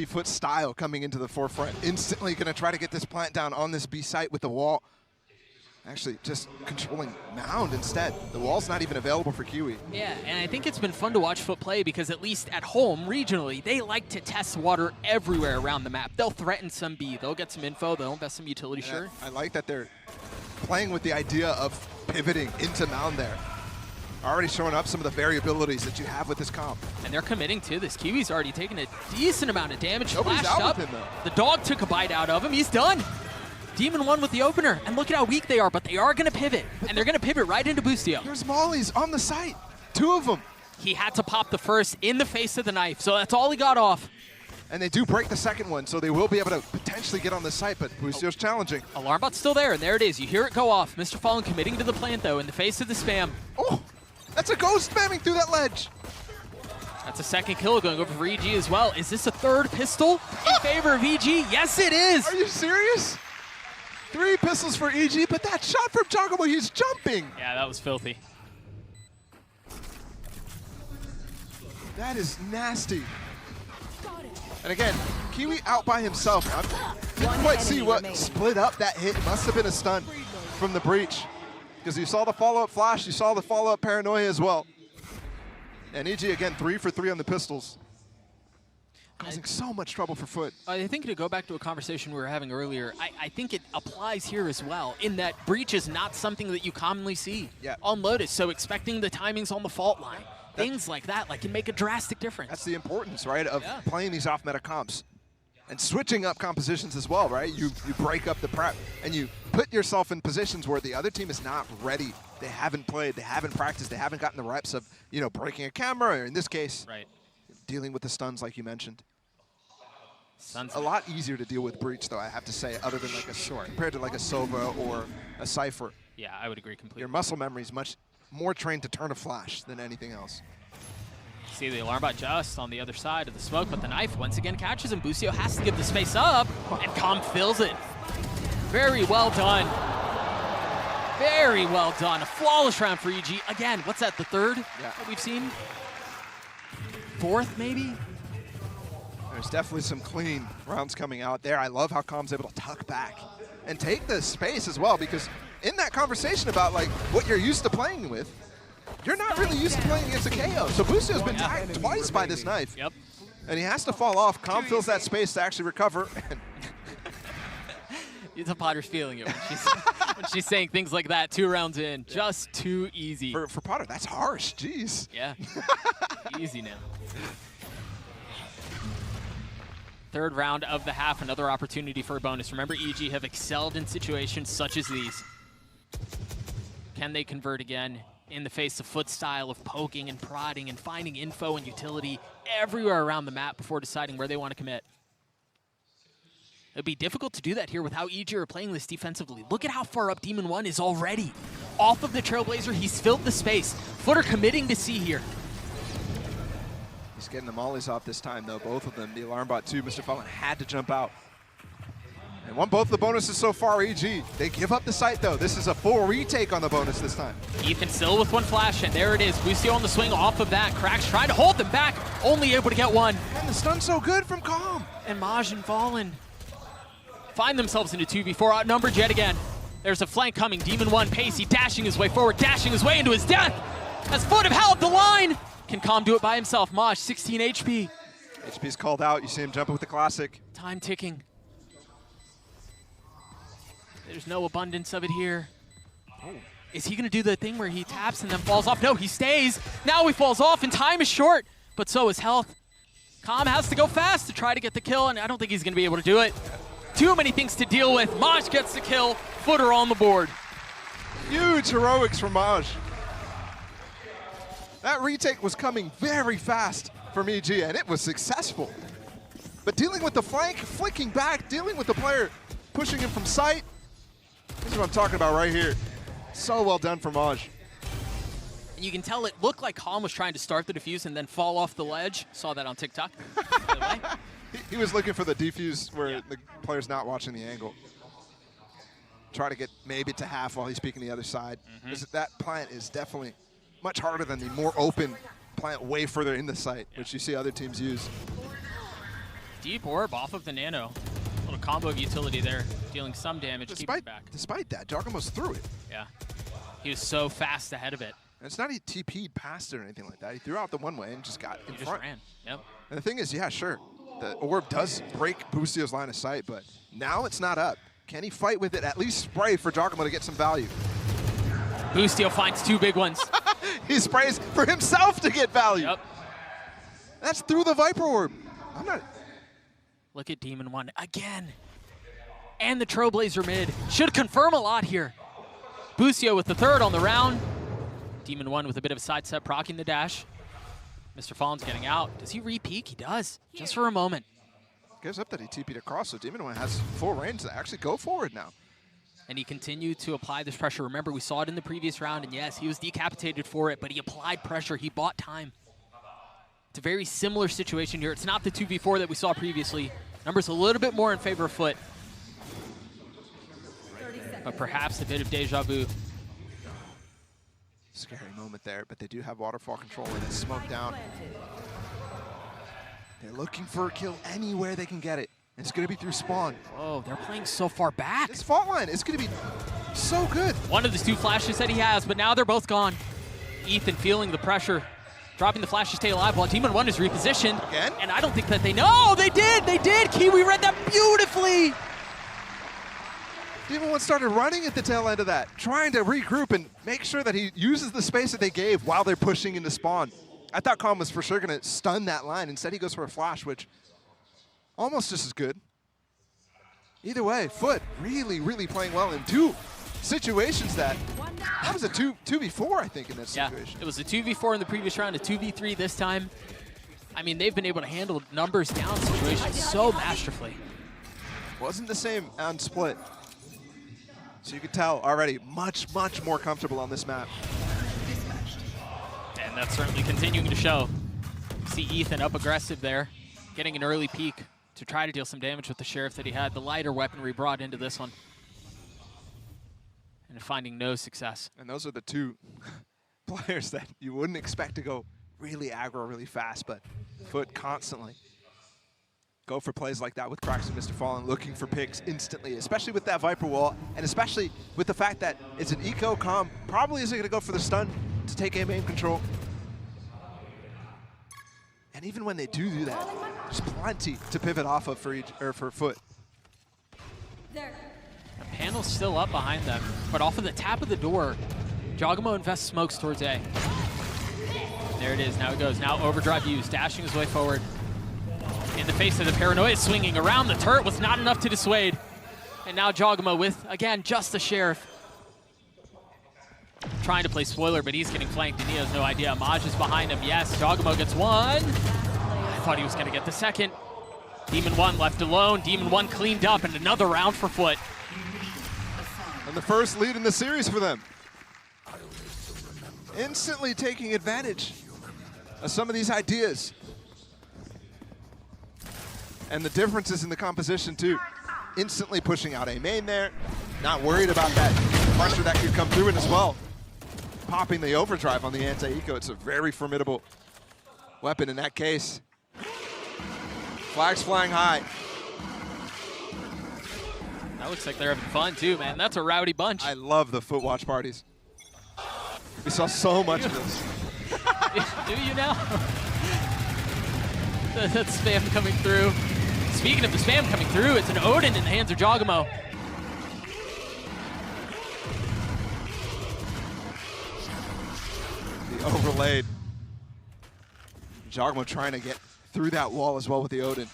FUT style coming into the forefront. Instantly going to try to get this plant down on this B site with the wall. Actually, just controlling Mound instead. The wall's not even available for Kiwi. Yeah, and I think it's been fun to watch FUT play because at least at home, regionally, they like to test water everywhere around the map. They'll threaten some B, they'll get some info, they'll invest some utility, sure. I like that they're playing with the idea of pivoting into Mound there. Already showing up some of the variabilities that you have with this comp. And they're committing to this. Kiwi's already taken a decent amount of damage. Nobody's Flashed out up. with him, though. The dog took a bite out of him. He's done. Demon won with the opener. And look at how weak they are, but they are going to pivot. And they're going to pivot right into Boostio. There's mollies on the site. 2 of them. He had to pop the first in the face of the knife, so that's all he got off. And they do break the second one, so they will be able to potentially get on the site, but Boostio's challenging. Alarm bot's still there, and there it is. You hear it go off. Mr. Fallen committing to the plant, though, in the face of the spam. Oh, that's a ghost spamming through that ledge. That's a second kill going over for EG as well. Is this a third pistol in favor of EG? Yes, it is. Are you serious? 3 pistols for EG, but that shot from Chocobo, he's jumping. Yeah, that was filthy. That is nasty. And again, Kiwi out by himself. I didn't quite see what split up that hit. Must have been a stun from the breach. Because you saw the follow-up flash, you saw the follow-up paranoia as well. And EG again, 3 for 3 on the pistols. Causing so much trouble for FUT. I think to go back to a conversation we were having earlier, I think it applies here as well, in that breach is not something that you commonly see on Lotus, so expecting the timings on the fault line, things like that, can make a drastic difference. That's the importance, right, of playing these off-meta comps. And switching up compositions as well, right? You break up the prep, and you put yourself in positions where the other team is not ready. They haven't played, they haven't practiced, they haven't gotten the reps of, breaking a camera, or in this case, dealing with the stuns like you mentioned. A lot easier to deal with breach, though, I have to say, other than compared to like a Sova or a Cypher. Yeah, I would agree completely. Your muscle memory is much more trained to turn a flash than anything else. See the alarm bot just on the other side of the smoke, but the knife once again catches him. Boostio has to give the space up, and Calm fills it. Very well done. Very well done. A flawless round for EG. Again, what's that, the third that we've seen? 4th, maybe? There's definitely some clean rounds coming out there. I love how Calm's able to tuck back and take the space as well, because in that conversation about what you're used to playing with, you're not really used to playing against a KO. So Boostio's been tagged twice by this knife. Yep. And he has to fall off. Calm fills that space to actually recover. It's a Potter's feeling it when she's saying things like that 2 rounds in. Just too easy. For Potter, that's harsh. Jeez. Yeah. Easy now. 3rd round of the half, another opportunity for a bonus. Remember, EG have excelled in situations such as these. Can they convert again in the face of FUT style of poking and prodding and finding info and utility everywhere around the map before deciding where they want to commit? It'd be difficult to do that here with how EG are playing this defensively. Look at how far up Demon 1 is already. Off of the Trailblazer, he's filled the space. FUT are committing to C here. He's getting the mollies off this time, though, both of them. The alarm bot, too. Mr. Fallen had to jump out. And won both the bonuses so far, EG. They give up the site, though. This is a full retake on the bonus this time. Ethan still with 1 flash, and there it is. Boostio on the swing off of that. Cracks trying to hold them back, only able to get 1. And the stun's so good from Calm. And Maj and Fallen find themselves into 2v4, outnumbered yet again. There's a flank coming. Demon 1, Pacey dashing his way forward, dashing his way into his death. As FUT have held the line. Can Calm do it by himself? Maj, 16 HP. HP's called out. You see him jumping with the classic. Time ticking. There's no abundance of it here. Oh. Is he going to do the thing where he taps and then falls off? No, he stays. Now he falls off, and time is short, but so is health. Calm has to go fast to try to get the kill, and I don't think he's going to be able to do it. Too many things to deal with. Maj gets the kill. FUT are on the board. Huge heroics from Maj. That retake was coming very fast from EG, and it was successful. But dealing with the flank, flicking back, dealing with the player, pushing him from sight, this is what I'm talking about right here. So well done from Maj. You can tell it looked like Calm was trying to start the defuse and then fall off the ledge. Saw that on TikTok, by the way. He was looking for the defuse where the player's not watching the angle. Try to get maybe to half while he's peeking the other side. That plant is definitely much harder than the more open plant way further in the site, which you see other teams use. deep orb off of the Nano. A little combo of utility there, dealing some damage, keeping it back. Despite that, Giacomo's through it. Yeah. He was so fast ahead of it. And it's not he TP'd past it or anything like that. He threw out the one way and just got in front. He just ran. Yep. And the thing is, yeah, sure, the orb does break Boostio's line of sight, but now it's not up. Can he fight with it? At least spray for Giacomo to get some value. Boostio finds 2 big ones. He sprays for himself to get value. Yep. That's through the Viper orb. I'm not. Look at Demon 1 again. And the Trailblazer mid. Should confirm a lot here. Boostio with the 3rd on the round. Demon 1 with a bit of a sidestep, proccing the dash. Mr. Fallen's getting out. Does he re-peek? He does, just for a moment. Gives up that he TP'd across, so Demon 1 has full range to actually go forward now. And he continued to apply this pressure. Remember, we saw it in the previous round, and yes, he was decapitated for it, but he applied pressure. He bought time. It's a very similar situation here. It's not the 2v4 that we saw previously. Numbers a little bit more in favor of FUT. But perhaps a bit of deja vu. Scary moment there, but they do have waterfall control and it's smoked down. They're looking for a kill anywhere they can get it. It's going to be through spawn. Whoa, they're playing so far back. This fault line is going to be so good. One of the 2 flashes that he has, but now they're both gone. Ethan feeling the pressure, dropping the flash to stay alive while Demon 1 is repositioned. Again? And I don't think that they know. They did. Kiwi read that beautifully. Demon 1 started running at the tail end of that, trying to regroup and make sure that he uses the space that they gave while they're pushing into spawn. I thought Calm was for sure going to stun that line. Instead, he goes for a flash, which almost just as good. Either way, FUT really, really playing well in 2 situations that was a 2v4, I think, in this situation. Yeah, it was a 2v4 in the previous round, a 2v3 this time. I mean, they've been able to handle numbers down situations so masterfully. Wasn't the same on split. So you could tell already much, much more comfortable on this map. And that's certainly continuing to show. See Ethan up aggressive there, getting an early peek to try to deal some damage with the Sheriff that he had. The lighter weaponry brought into this one. And finding no success. And those are the 2 players that you wouldn't expect to go really aggro really fast, but FUT constantly go for plays like that with Cracks and Mr. Fallen, looking for picks instantly, especially with that Viper wall, and especially with the fact that it's an eco Calm probably isn't going to go for the stun to take aim control. And even when they do that, there's plenty to pivot off of for FUT. The panel's still up behind them, but off of the tap of the door, Giacomo invests smokes towards A. There it is, now it goes. Now overdrive used, dashing his way forward. In the face of the paranoia, swinging around the turret was not enough to dissuade. And now Giacomo with, again, just the Sheriff. Trying to play spoiler, but he's getting flanked and he has no idea. Maj is behind him. Yes, Giacomo gets 1. I thought he was going to get the 2nd. Demon 1 left alone. Demon 1 cleaned up, and another round for FUT. And the first lead in the series for them. Instantly taking advantage of some of these ideas. And the differences in the composition too. Instantly pushing out a main there. Not worried about that pressure that could come through it as well. Popping the overdrive on the anti-eco. It's a very formidable weapon in that case. Flags flying high. That looks like they're having fun too, man. That's a rowdy bunch. I love the FUT watch parties. We saw so much of this. Do you now? That spam coming through. Speaking of the spam coming through, it's an Odin in the hands of Giacomo. The overlaid. Giacomo trying to get through that wall as well with the Odin.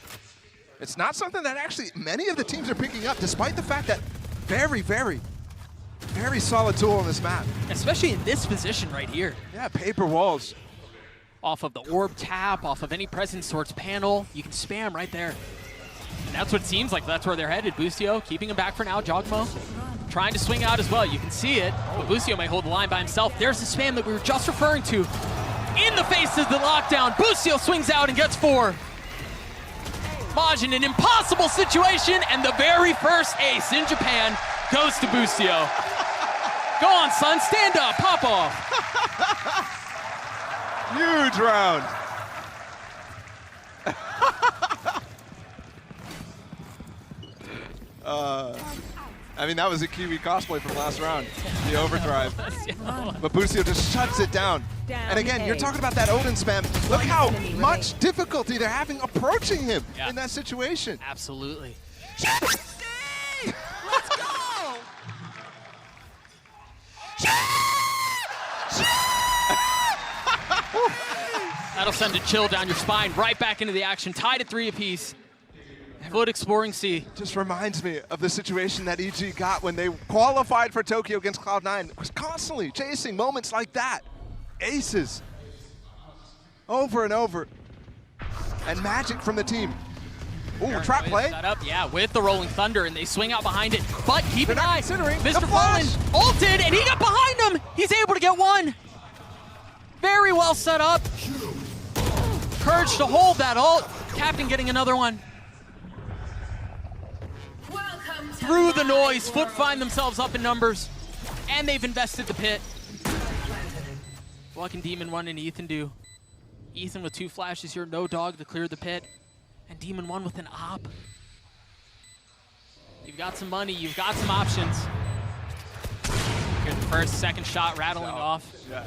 It's not something that actually many of the teams are picking up, despite the fact that very, very, very solid tool on this map. Especially in this position right here. Yeah, paper walls. Off of the orb tap, off of any presence towards panel, you can spam right there. And that's what it seems like. That's where they're headed. Boostio keeping him back for now. Giacomo trying to swing out as well. You can see it, but Boostio may hold the line by himself. There's the spam that we were just referring to. In the face of the lockdown, Boostio swings out and gets 4. Maj in an impossible situation, and the very first ace in Japan goes to Boostio. Go on, son, stand up, pop off. Huge round. I mean, that was a Kiwi cosplay from last round, the overdrive. But Busio just shuts it down. And again, you're talking about that Odin spam. Look how much difficulty they're having approaching him in that situation. Absolutely. Let's go! That'll send a chill down your spine, right back into the action, tied at 3 apiece. FUT exploring C. Just reminds me of the situation that EG got when they qualified for Tokyo against Cloud9. Was constantly chasing moments like that. Aces. Over and over. And magic from the team. Ooh, trap play. Set up, yeah, with the Rolling Thunder, and they swing out behind it. But keep an eye. Considering Mr. Fallen ulted, and he got behind him. He's able to get one. Very well set up. Courage to hold that ult. Captain getting another one. Through the noise, FUT find themselves up in numbers, and they've invested the pit. What can Demon 1 and Ethan do? Ethan with 2 flashes here, no dog to clear the pit, and Demon 1 with an op. You've got some money, you've got some options. Here's the first, second shot rattling off. Yeah.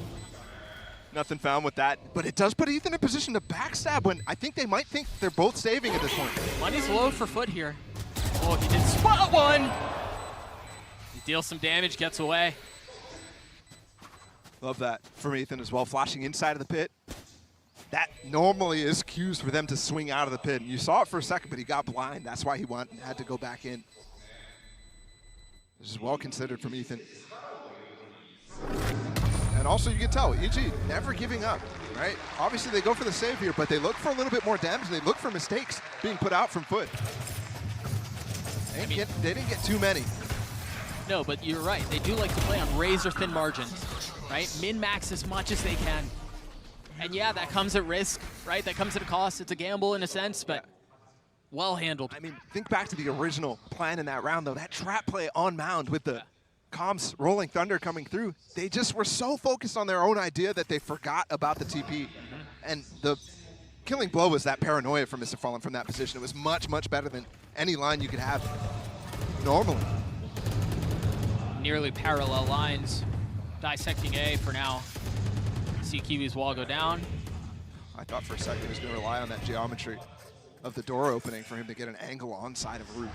Nothing found with that, but it does put Ethan in a position to backstab when I think they might think they're both saving at this point. Money's low for FUT here. Oh, he did spot one. He deals some damage, gets away. Love that from Ethan as well, flashing inside of the pit. That normally is cues for them to swing out of the pit. And you saw it for a second, but he got blind. That's why he had to go back in. This is well considered from Ethan. And also you can tell, EG never giving up, right? Obviously they go for the save here, but they look for a little bit more damage. They look for mistakes being put out from FUT. They didn't get too many. No, but you're right. They do like to play on razor-thin margins, right? Min-max as much as they can. And yeah, that comes at risk, right? That comes at a cost. It's a gamble in a sense, but well handled. I mean, think back to the original plan in that round, though. That trap play on mound with the comms Rolling Thunder coming through. They just were so focused on their own idea that they forgot about the TP. And the killing blow was that paranoia from Mr. Fallen from that position. It was much, much better than any line you could have normally. Nearly parallel lines. Dissecting A for now. See Kiwi's wall go down. I thought for a second he was going to rely on that geometry of the door opening for him to get an angle on side of root.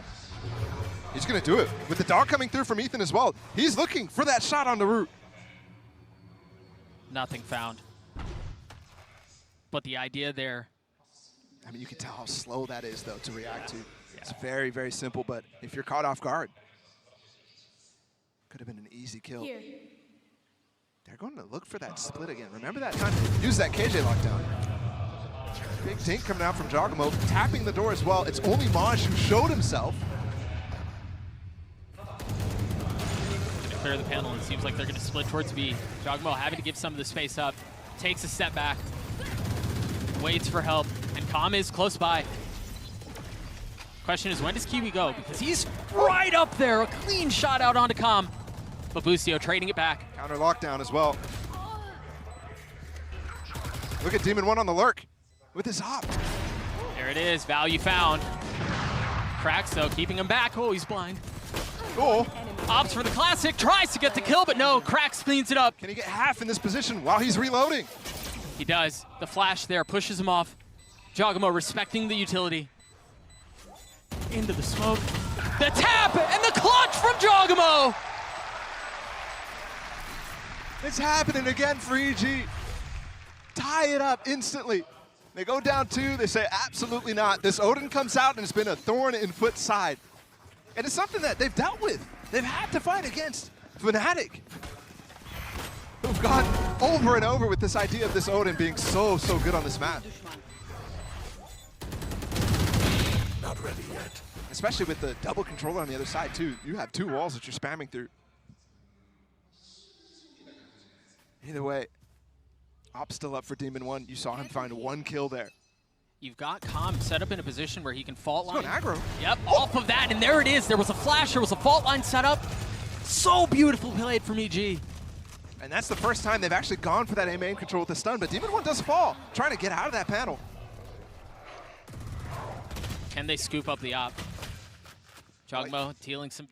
He's going to do it. With the dog coming through from Ethan as well, he's looking for that shot on the root. Nothing found. But the idea there. I mean, you can tell how slow that is, though, to react to. It's very, very simple, but if you're caught off guard, could have been an easy kill. Here. They're going to look for that split again. Remember that time to use that KJ lockdown. Big dink coming out from Jogamo, tapping the door as well. It's only Maj who showed himself. Going to clear the panel, and it seems like they're going to split towards B. Jogamo having to give some of the space up, takes a step back, waits for help, and Calm is close by. Question is, when does Kiwi go? Because he's right up there, a clean shot out onto Calm. But Busio trading it back. Counter lockdown as well. Look at Demon 1 on the lurk with his hop. There it is, value found. Cracks though, keeping him back. Oh, he's blind. Oh. Opts for the classic, tries to get the kill, but no, Cracks cleans it up. Can he get half in this position while he's reloading? He does. The flash there pushes him off. Jogamo respecting the utility. Into the smoke. The tap and the clutch from Jogamo! It's happening again for EG. Tie it up instantly. They go down 2, they say absolutely not. This Odin comes out and it's been a thorn in FUT's side. And it's something that they've dealt with. They've had to fight against Fnatic, who've gone over and over with this idea of this Odin being so good on this map. Not ready yet. Especially with the double controller on the other side too. You have 2 walls that you're spamming through. Either way, Op's still up for Demon 1. You saw him find 1 kill there. You've got Calm set up in a position where he can fault line. He's going aggro. Yep, off of that, and there it is. There was a flash, there was a fault line set up. So beautiful played from EG. And that's the first time they've actually gone for that aim control with the stun, but Demon 1 does fall, trying to get out of that panel. Can they scoop up the op? Jogmo dealing some,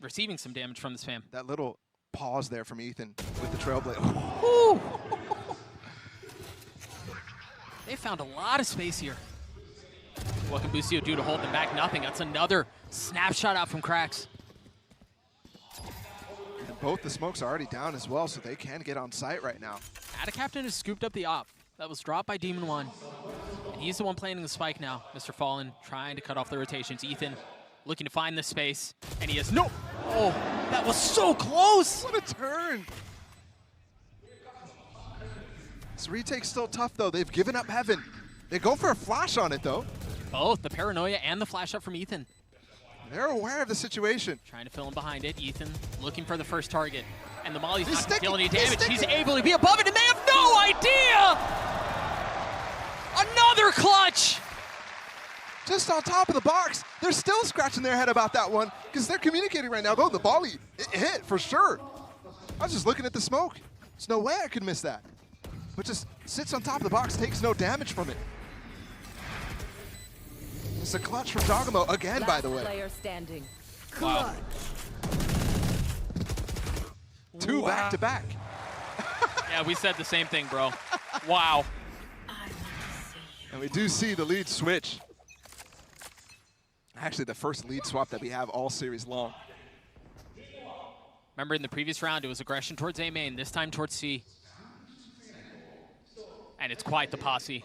receiving some damage from the spam. That little pause there from Ethan with the Trailblazer. Woo! They found a lot of space here. What can Busio do to hold them back? Nothing. That's another snapshot out from Cracks. And both the smokes are already down as well, so they can get on site right now. Captain has scooped up the op. That was dropped by Demon One. And he's the one planning the spike now. Mr. Fallen trying to cut off the rotations. Ethan looking to find the space, and he has no. Oh, that was so close! What a turn! This retake's still tough, though. They've given up Heaven. They go for a flash on it, though. Both the paranoia and the flash up from Ethan. They're aware of the situation. Trying to fill in behind it. Ethan looking for the first target. And the Molly's He's not going to deal any damage. He's sticking. able to be above it, and they have no idea! Another clutch! Just on top of the box. They're still scratching their head about that one because they're communicating right now. Oh, the volley, it hit for sure. I was just looking at the smoke. There's no way I could miss that. But just sits on top of the box, takes no damage from it. It's a clutch from Jogmo again, by the way. Player standing. Wow. Two back to back. Yeah, we said the same thing, bro. Wow. And we do see the lead switch. Actually, the first lead swap that we have all series long. Remember in the previous round, it was aggression towards A main, this time towards C. And it's quite the posse.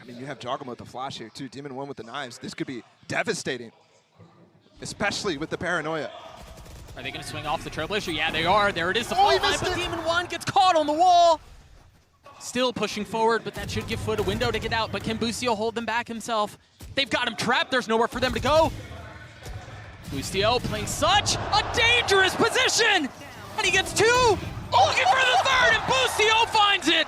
I mean, you have Jogmo with the flash here, too. Demon One with the knives. This could be devastating, especially with the paranoia. Are they going to swing off the Trailblazer? Yeah, they are. There it is. The Oh, he fall line, missed but it. Demon One gets caught on the wall. Still pushing forward, but that should give Foot a window to get out. But can Busio hold them back himself? They've got him trapped. There's nowhere for them to go. Busio playing such a dangerous position. And he gets two. Looking for the third, and Busio finds it.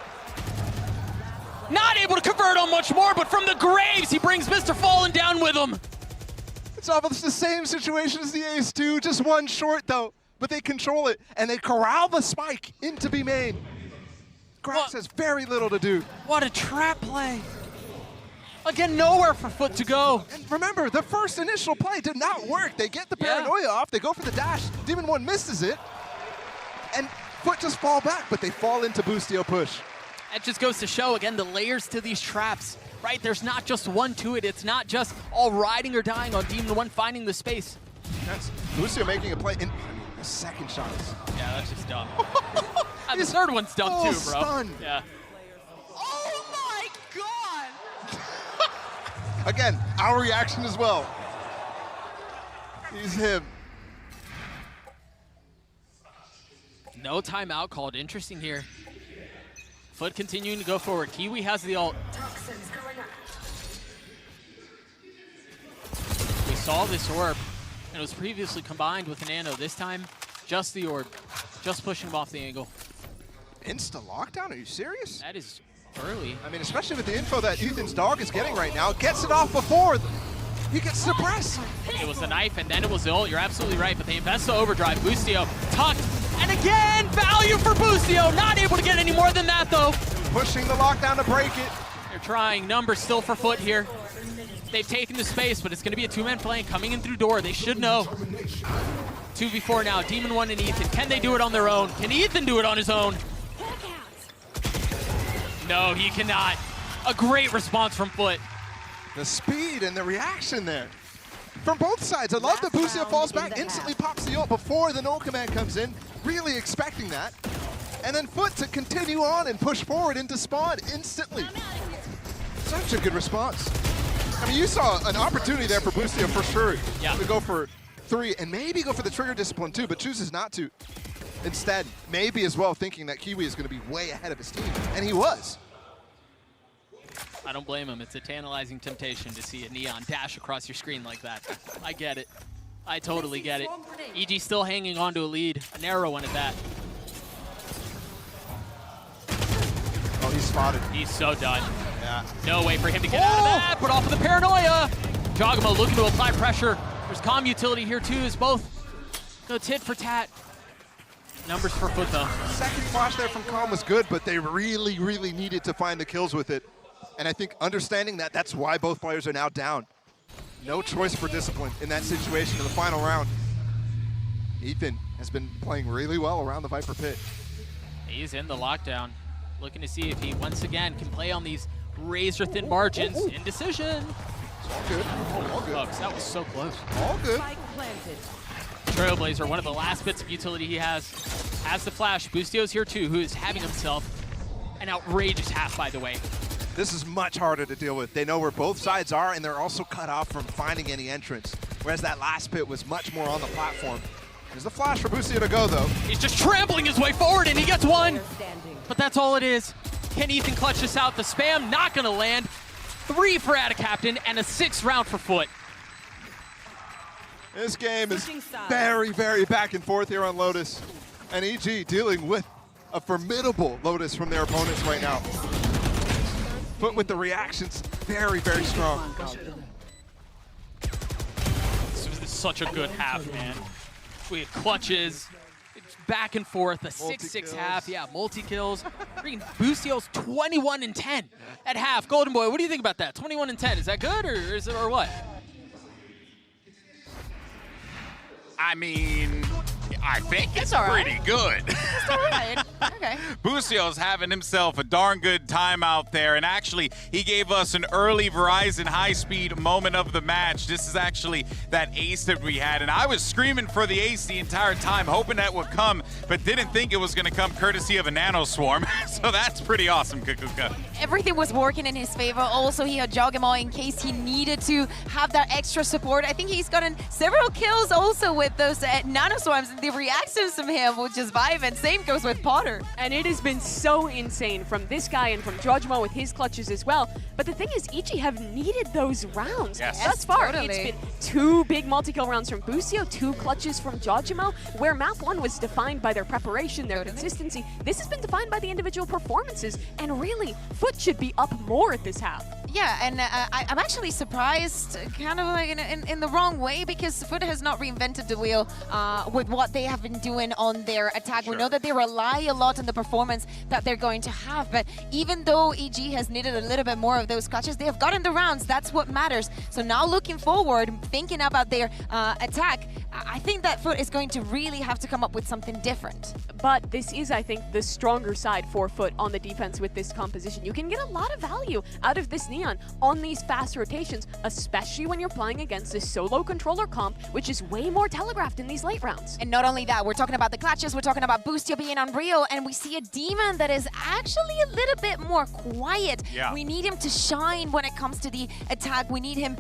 Not able to convert on much more, but from the graves, he brings Mr. Fallen down with him. It's almost the same situation as the Ace 2, just one short, though. But they control it, and they corral the spike into B main. Cracks has very little to do. What a trap play. Again, nowhere for Foot to go. And remember, the first initial play did not work. They get the Yeah. paranoia off, they go for the dash. Demon One misses it, and Foot just fall back, but they fall into Busio push. That just goes to show, again, the layers to these traps, right? There's not just one to it. It's not just all riding or dying on Demon One finding the space. That's Busio making a play, and the second shot is... Yeah, that's just dumb. And the third one's dumb too, bro. Stunned. Yeah. Oh my god! Again, our reaction as well. He's him. No timeout called. Interesting here. Foot continuing to go forward. Kiwi has the ult. We saw this orb, and it was previously combined with an Nano. This time, just the orb. Just pushing him off the angle. Insta lockdown? Are you serious? That is early. I mean, especially with the info that Ethan's dog is getting right now. Gets it off before he gets suppressed. It was the knife, and then it was the ult. You're absolutely right, but they invest the overdrive. Busio tucked, and again, value for Busio. Not able to get any more than that, though. Pushing the lockdown to break it. They're trying. Numbers still for Foot here. They've taken the space, but it's going to be a two-man flank coming in through door. They should know. 2v4 now. Demon One and Ethan. Can they do it on their own? Can Ethan do it on his own? No, he cannot. A great response from Foot. The speed and the reaction there. From both sides. I love that Busio falls back, instantly pops the ult before the null command comes in. Really expecting that. And then Foot to continue on and push forward into spawn instantly. Such a good response. I mean, you saw an opportunity there for Busio for sure. Yeah. To go for 3 and maybe go for the trigger discipline too, but chooses not to. Instead, maybe as well thinking that Kiwi is going to be way ahead of his team, and he was. I don't blame him. It's a tantalizing temptation to see a Neon dash across your screen like that. I get it. I totally get it. EG still hanging on to a lead. A narrow one at that. Oh, he's spotted. He's so done. Yeah. No way for him to get out of that, but off of the paranoia. Jogmo looking to apply pressure. There's comm utility here too, as both go tit for tat. Numbers for Foot though. Second flash there from Calm was good, but they really, really needed to find the kills with it. And I think understanding that, that's why both players are now down. No choice for discipline in that situation in the final round. Ethan has been playing really well around the Viper pit. He's in the lockdown, looking to see if he once again can play on these razor-thin margins. Ooh. Indecision. It's all good. All good. Folks, that was so close. All good. Spike planted. Trailblazer, one of the last bits of utility he has the flash. Boostio's here too, who is having himself an outrageous half, by the way. This is much harder to deal with. They know where both sides are, and they're also cut off from finding any entrance. Whereas that last pit was much more on the platform. There's the flash for Boostio to go, though. He's just trampling his way forward, and he gets one. Standing. But that's all it is. Can Ethan clutch this out? The spam not gonna land. 3 for Captain and a 6th round for FUT. This game is Switching sides. very, very back and forth here on Lotus. And EG dealing with a formidable Lotus from their opponents right now. FUT with the reactions very, very strong. This was such a good half, man. We had clutches, it's back and forth, a 6-6 half, yeah, multi-kills. Freaking Boostio's 21-10 at half. Golden Boy, what do you think about that? 21-10, is that good or what? I mean, I think it's all right. pretty good. It's all right. Okay. Boostio's having himself a darn good time out there, and actually, he gave us an early Verizon high-speed moment of the match. This is actually that ace that we had, and I was screaming for the ace the entire time, hoping that would come, but didn't think it was going to come courtesy of a nano swarm. So that's pretty awesome, Kukuka. Everything was working in his favor. Also, he had Jogamo in case he needed to have that extra support. I think he's gotten several kills also with those nano swarms, and the reactions from him will just vibe, and same goes with Potter. And it has been so insane from this guy and from Jogamo with his clutches as well. But the thing is, EG have needed those rounds. Yes. Thus far, Totally. it's been 2 big multi-kill rounds from Boostio, 2 clutches from Jogamo, where map 1 was defined by their preparation, their consistency. This has been defined by the individual performances, and really, FUT should be up more at this half. Yeah, and I'm actually surprised, kind of like in the wrong way, because FUT has not reinvented the wheel with what they have been doing on their attack. We know that they rely a lot on the performance that they're going to have, but even though EG has needed a little bit more of those clutches, they have gotten the rounds. That's what matters. So now looking forward, thinking about their attack, I think that FUT is going to really have to come up with something different. But this is, I think, the stronger side for FUT on the defense with this composition. You can get a lot of value out of this Neon on these fast rotations, especially when you're playing against this solo controller comp, which is way more telegraphed in these late rounds. And not only that, we're talking about the clutches, we're talking about Boostio being unreal, and we see a Demon that is actually a little bit more quiet. Yeah. We need him to shine when it comes to the attack. We need him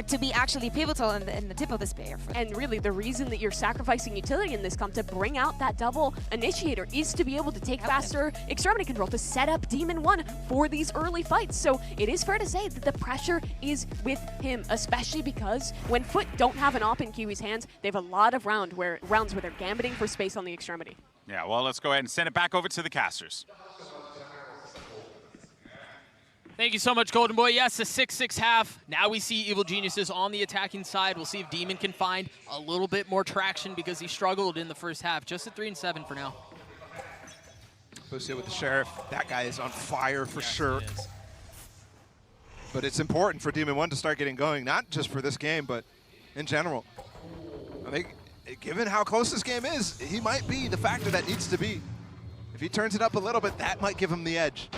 to be actually pivotal in the tip of the spear. And really, the reason that you're sacrificing utility in this comp to bring out that double initiator is to be able to take faster extremity control, to set up Demon 1 for these early fights. So it is fair to say that the pressure is with him, especially because when FUT don't have an op in Kiwi's hands, they have a lot of rounds where they're gambiting for space on the extremity. Yeah, well, let's go ahead and send it back over to the casters. Thank you so much, Golden Boy. Yes, a 6-6 half. Now we see Evil Geniuses on the attacking side. We'll see if Demon can find a little bit more traction because he struggled in the first half. Just a 3-7 for now. Boostio with the Sheriff. That guy is on fire for sure. He is. But it's important for Demon 1 to start getting going, not just for this game, but in general. I think, given how close this game is, he might be the factor that needs to be. If he turns it up a little bit, that might give him the edge.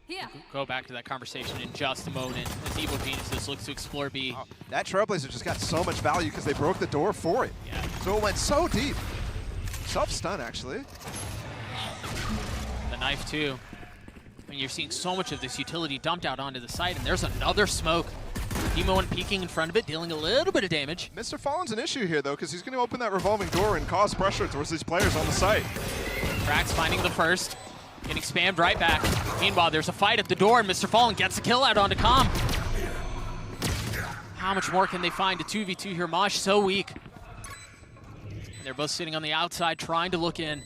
Yeah. Go back to that conversation in just a moment as Evil Geniuses looks to explore B. Wow. That Trailblazer just got so much value because they broke the door for it. Yeah. So it went so deep. Self-stun, actually. The knife, too. I mean, you're seeing so much of this utility dumped out onto the site, and there's another smoke. Demo 1 peeking in front of it, dealing a little bit of damage. Mr. Fallen's an issue here, though, because he's going to open that revolving door and cause pressure towards these players on the site. Krax finding the first, getting spammed right back. Meanwhile, there's a fight at the door, and Mr. Fallen gets the kill out onto Com. How much more can they find? A 2v2 here. Mosh so weak. They're both sitting on the outside trying to look in.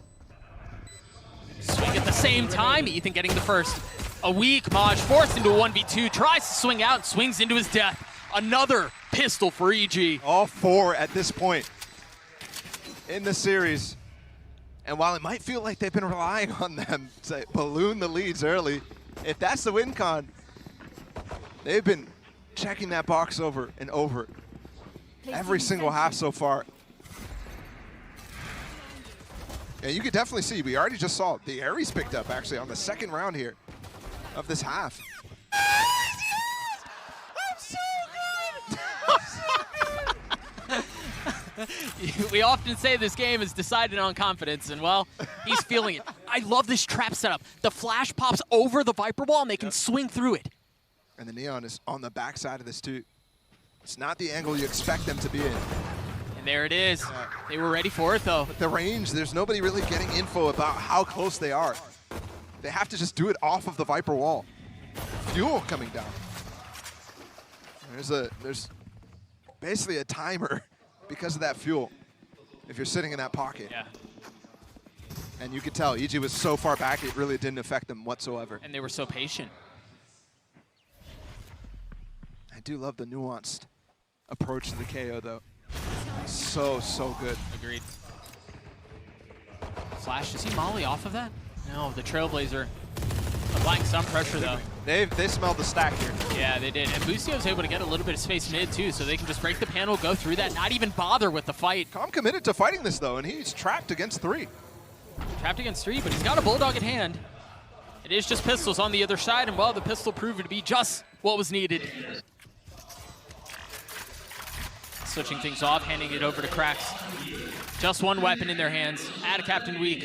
Swing at the same time. Ethan getting the first. A weak Maj forced into a 1v2. Tries to swing out, swings into his death. Another pistol for EG. All 4 at this point in the series. And while it might feel like they've been relying on them to balloon the leads early, if that's the win con, They've been checking that box over and over every single half so far. And you could definitely see, we already just saw the Ares picked up actually on the second round here of this half. We often say this game is decided on confidence, and well, he's feeling it. I love this trap setup. The flash pops over the Viper wall, and they can swing through it. And the Neon is on the backside of this too. It's not the angle you expect them to be in. And there it is. They were ready for it, though. But the range, there's nobody really getting info about how close they are. They have to just do it off of the Viper wall. Fuel coming down. There's basically a timer because of that fuel if you're sitting in that pocket. Yeah. And you could tell EG was so far back it really didn't affect them whatsoever. And they were so patient. I do love the nuanced approach to the KO though. So good. Agreed. Flash, does he molly off of that? No, the Trailblazer applying some pressure though. They smelled the stack here. Yeah, they did. And Boostio was able to get a little bit of space mid too, so they can just break the panel, go through that, not even bother with the fight. Calm committed to fighting this though, and he's trapped against 3. Trapped against 3, but he's got a Bulldog at hand. It is just pistols on the other side, and well, the pistol proved to be just what was needed. Switching things off, handing it over to Cracks. Just one weapon in their hands. Add a Captain weak.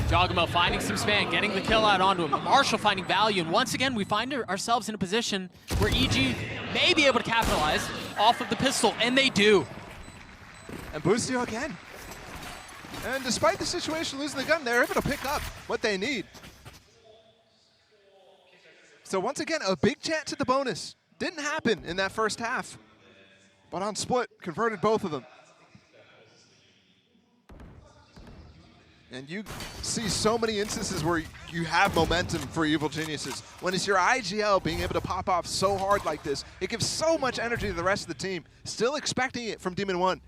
Jogamo finding some span, getting the kill out onto him. Marshall finding value, and once again, we find ourselves in a position where EG may be able to capitalize off of the pistol, and they do. And Boostio again. And despite the situation losing the gun, they're able to pick up what they need. So once again, a big chance at the bonus. Didn't happen in that first half, but on split, converted both of them. And you see so many instances where you have momentum for Evil Geniuses. When it's your IGL being able to pop off so hard like this, it gives so much energy to the rest of the team. Still expecting it from Demon 1.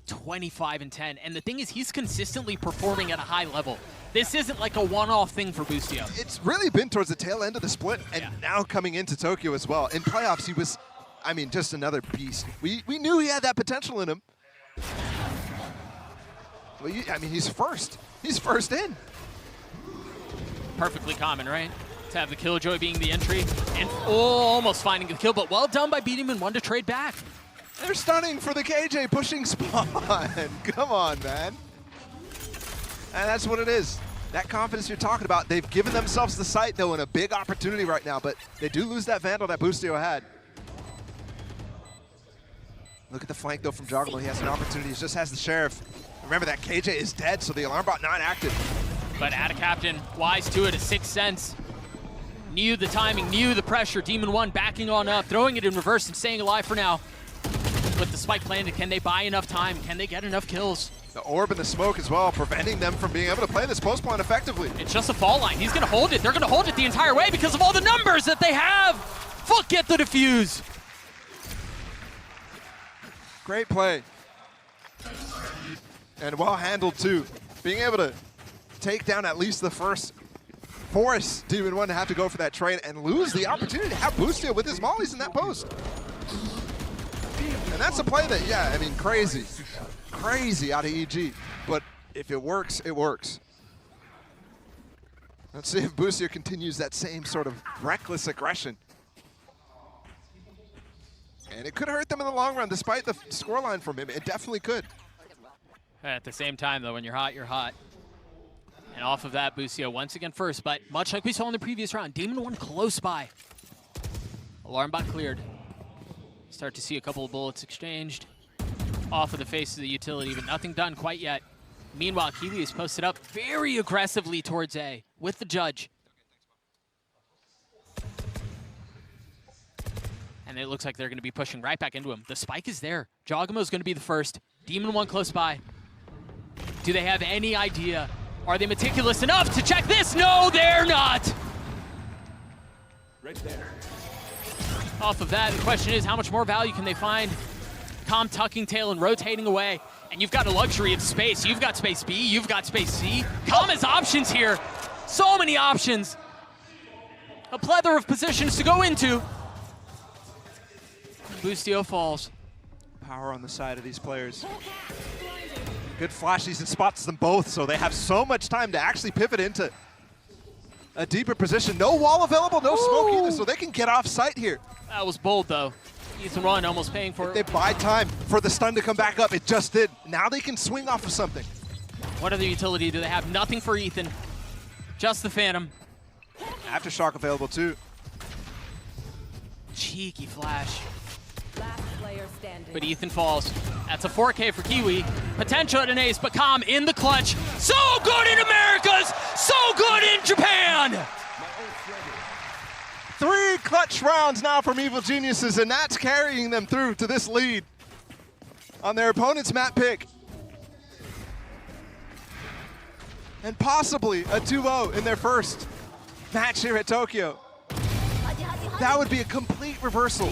25-10, and the thing is, he's consistently performing at a high level. This isn't like a one-off thing for Boostio. It's really been towards the tail end of the split, and now coming into Tokyo as well. In playoffs, he was, I mean, just another beast. We knew he had that potential in him. Well, I mean, he's first. He's first in. Perfectly common, right? To have the Killjoy being the entry, and almost finding the kill, but well done by beating him in 1 to trade back. They're stunning for the KJ pushing spawn. Come on, man. And that's what it is. That confidence you're talking about. They've given themselves the sight, though, in a big opportunity right now, but they do lose that Vandal that Boostio had. Look at the flank, though, from Jogamo. He has an opportunity. He just has the Sheriff. Remember that KJ is dead, so the alarm bot not active. But Ada Captain, wise to it, a 6th sense. Knew the timing, knew the pressure. Demon 1 backing on up, throwing it in reverse and staying alive for now. With the spike planted, can they buy enough time? Can they get enough kills? The orb and the smoke as well, preventing them from being able to play this post plan effectively. It's just a fall line. He's going to hold it. They're going to hold it the entire way because of all the numbers that they have. Fuck, get the defuse. Great play. And well handled too. Being able to take down at least the first, force Demon 1 to have to go for that trade and lose the opportunity to have Boostio with his mollies in that post. And that's a play that, yeah, I mean, crazy. Crazy out of EG. But if it works, it works. Let's see if Boostio continues that same sort of reckless aggression. And it could hurt them in the long run, despite the scoreline from him. It definitely could. At the same time, though, when you're hot, you're hot. And off of that, Boostio once again first, but much like we saw in the previous round, Demon 1 close by. Alarm bot cleared. Start to see a couple of bullets exchanged off of the face of the utility, but nothing done quite yet. Meanwhile, Kiwi is posted up very aggressively towards A with the judge. And it looks like they're going to be pushing right back into him. The spike is there. Jogamo is going to be the first. Demon 1 close by. Do they have any idea? Are they meticulous enough to check this? No, they're not. Right there. Off of that, the question is, how much more value can they find? Calm tucking tail and rotating away. And you've got a luxury of space. You've got space B, you've got space C. Calm has options here. So many options. A plethora of positions to go into. Boostio falls. Power on the side of these players. Good flashes and spots them both, so they have so much time to actually pivot into a deeper position. No wall available, no smoke either, so they can get off site here. That was bold, though. Ethan almost paying for If it. they buy time for the stun to come back up, it just did. Now they can swing off of something. What other utility do they have? Nothing for Ethan. Just the Phantom. Aftershock available too. Cheeky flash. Last player standing. But Ethan falls. That's a 4K for Kiwi. Potential at an ace, but Calm in the clutch. So good in Americas! So good in Japan! 3 clutch rounds now from Evil Geniuses, and that's carrying them through to this lead on their opponent's map pick. And possibly a 2-0 in their first match here at Tokyo. That would be a complete reversal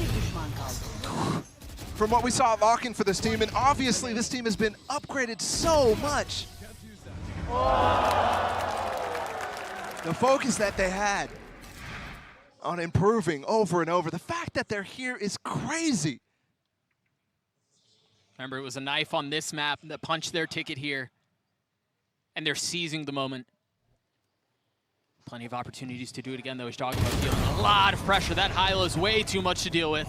from what we saw at Lock-In for this team, and obviously this team has been upgraded so much. The focus that they had on improving over and over, the fact that they're here is crazy. Remember, it was a knife on this map that punched their ticket here, and they're seizing the moment. Plenty of opportunities to do it again, though, as Dogma feeling a lot of pressure. That high-low is way too much to deal with.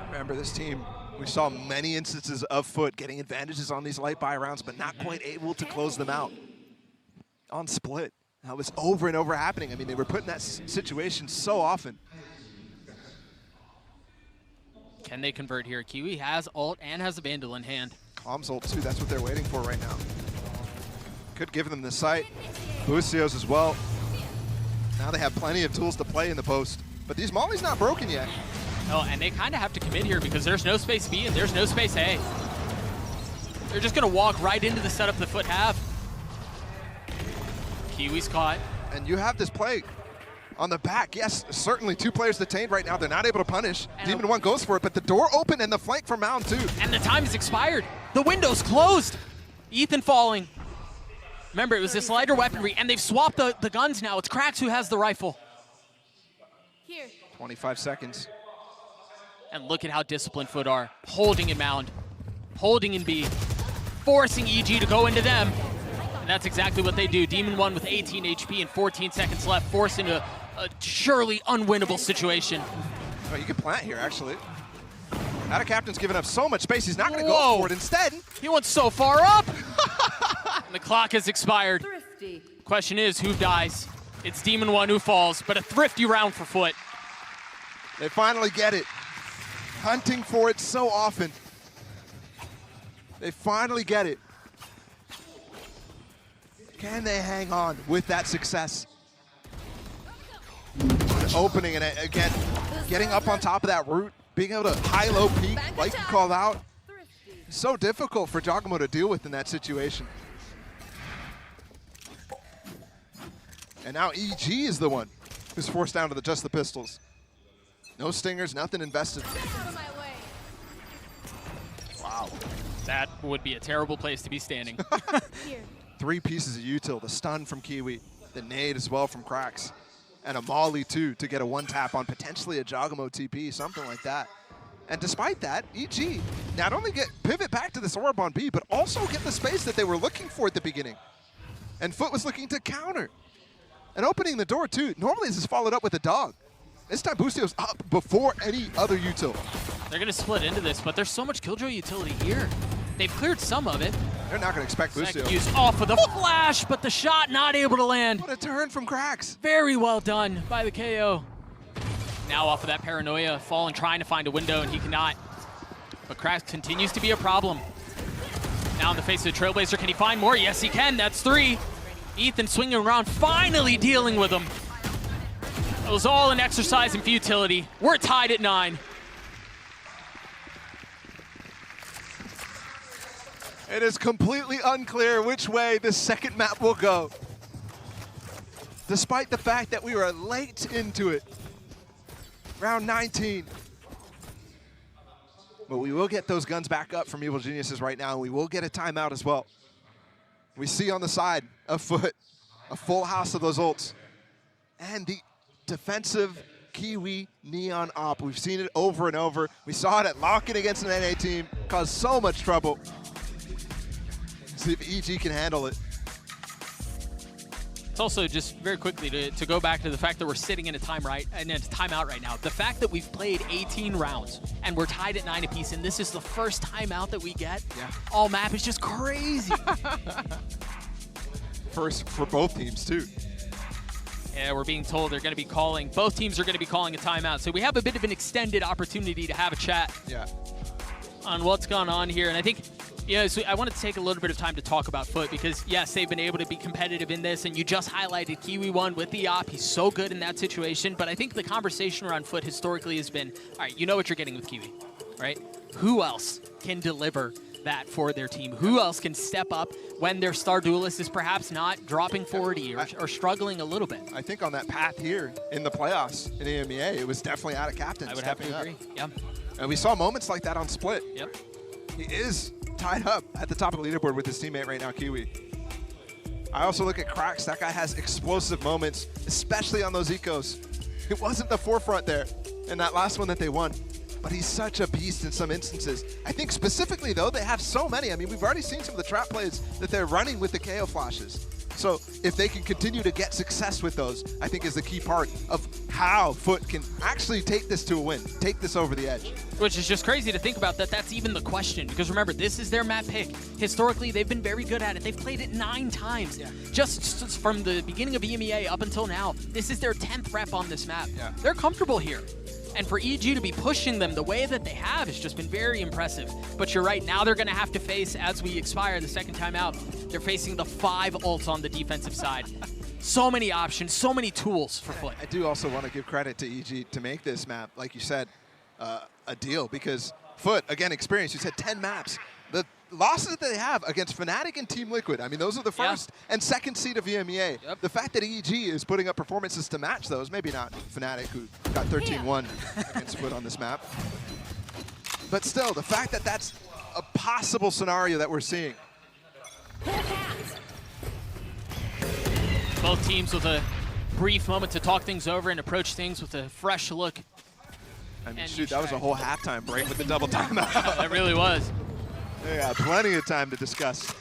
Remember, this team, we saw many instances of FUT getting advantages on these light buy rounds, but not quite able to close them out on split. That was over and over happening. I mean, they were put in that situation so often. Can they convert here? Kiwi has ult and has a Vandal in hand. Calm's ult too, that's what they're waiting for right now. Could give them the sight. Boostio's as well. Now they have plenty of tools to play in the post. But these Molly's not broken yet. Oh, and they kind of have to commit here because there's no space B and there's no space A. They're just going to walk right into the setup the FUT have. Kiwi's caught. And you have this play on the back. Yes, certainly 2 players detained right now. They're not able to punish. Demon 1 goes for it, but the door open and the flank from Mound too. And the time is expired. The window's closed. Ethan falling. Remember, it was this lighter weaponry, and they've swapped the guns now. It's Krax who has the rifle. Here. 25 seconds. And look at how disciplined FUT are. Holding in Mound, holding in B, forcing EG to go into them. And that's exactly what they do. Demon 1 with 18 HP and 14 seconds left, forced into a surely unwinnable situation. Oh, you can plant here, actually. Out Captain's given up so much space, he's not going to go for it. Instead, he went so far up. And the clock has expired. Thrifty. Question is, who dies? It's Demon 1 who falls, but a thrifty round for FUT. they finally get it. Hunting for it so often. They finally get it. Can they hang on with that success? The opening, and again, getting up on top of that root, being able to high-low peak, like you called out, so difficult for Giacomo to deal with in that situation. And now EG is the one who's forced down to just the pistols. No stingers, nothing invested. Wow. That would be a terrible place to be standing. 3 pieces of util, the stun from Kiwi, the nade as well from Krax, and a Molly too to get a 1-tap on potentially a Giacomo TP, something like that. And despite that, EG not only pivot back to this orb on B, but also get the space that they were looking for at the beginning. And FUT was looking to counter. And opening the door too. Normally this is followed up with a dog. This time Boostio's up before any other util. They're going to split into this, but there's so much Killjoy utility here. They've cleared some of it. They're not going to expect Boostio. Use off of the flash, but the shot not able to land. What a turn from Krax. Very well done by the KO. Now off of that paranoia, Fallen trying to find a window, and he cannot. But Krax continues to be a problem. Now in the face of the Trailblazer, can he find more? Yes, he can. That's 3. Ethan swinging around, finally dealing with him. It was all an exercise in futility. We're tied at 9. It is completely unclear which way this second map will go. Despite the fact that we were late into it. Round 19. But we will get those guns back up from Evil Geniuses right now, and we will get a timeout as well. We see on the side of FUT a full house of those ults. and the defensive Kiwi Neon op. We've seen it over and over. We saw it at Lock-In against an NA team, caused so much trouble. See if EG can handle it. It's also just very quickly to go back to the fact that we're sitting in a timeout right now. The fact that we've played 18 rounds and we're tied at 9 apiece, and this is the first timeout that we get all map is just crazy. First for both teams too. Yeah, we're being told they're going to be calling, both teams are going to be calling a timeout. So we have a bit of an extended opportunity to have a chat on what's gone on here. And I think, so I want to take a little bit of time to talk about FUT because, yes, they've been able to be competitive in this. And you just highlighted Kiwi won with the op. He's so good in that situation. But I think the conversation around FUT historically has been, all right, you know what you're getting with Kiwi, right? Who else can deliver that for their team? Who else can step up when their star duelist is perhaps not dropping 40 or struggling a little bit? I think on that path here in the playoffs in EMEA, it was definitely out of captain. I would have to agree. Yeah. And we saw moments like that on Split. Yep. He is tied up at the top of the leaderboard with his teammate right now, Kiwi. I also look at Cracks. That guy has explosive moments, especially on those ecos. It wasn't the forefront there in that last one that they won. But he's such a beast in some instances. I think specifically, though, they have so many. I mean, we've already seen some of the trap plays that they're running with the KO flashes. So if they can continue to get success with those, I think is the key part of how FUT can actually take this to a win, take this over the edge. Which is just crazy to think about that that's even the question. Because remember, this is their map pick. Historically, they've been very good at it. They've played it 9 times. Yeah. Just from the beginning of EMEA up until now, this is their 10th rep on this map. Yeah. They're comfortable here. And for EG to be pushing them the way that they have has just been very impressive. But you're right, now they're going to have to face, as we expire the second time out, they're facing the 5 ults on the defensive side. So many options, so many tools for FUT. I do also want to give credit to EG to make this map, like you said, a deal. Because FUT, again, experience, you said 10 maps. The losses that they have against Fnatic and Team Liquid, I mean, those are the first and second seed of EMEA. Yep. The fact that EG is putting up performances to match those, maybe not Fnatic, who got 13-1 against FUT on this map. But still, the fact that that's a possible scenario that we're seeing. Both teams with a brief moment to talk things over and approach things with a fresh look. I mean, shoot, that was a whole halftime break with the double timeout. That really was. Yeah, plenty of time to discuss.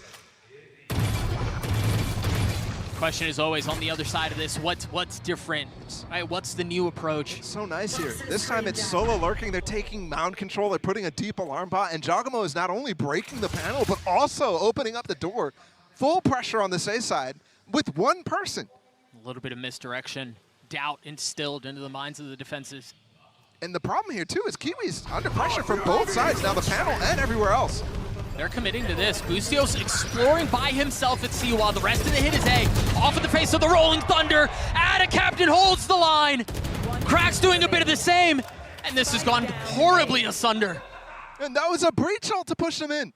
Question is always on the other side of this, what's different, right? What's the new approach? So nice here. This time it's solo lurking. They're taking mound control. They're putting a deep alarm bot, and Jogamo is not only breaking the panel, but also opening up the door. Full pressure on this A side with one person. A little bit of misdirection, doubt instilled into the minds of the defenses. And the problem here too is Kiwi's under pressure from both sides now, the panel and everywhere else. They're committing to this. Boostio's exploring by himself at C while the rest of the hit is A. Off in the face of the Rolling Thunder. Ada Captain holds the line. Crack's doing a bit of the same. And this has gone horribly asunder. And that was a breach ult to push them in.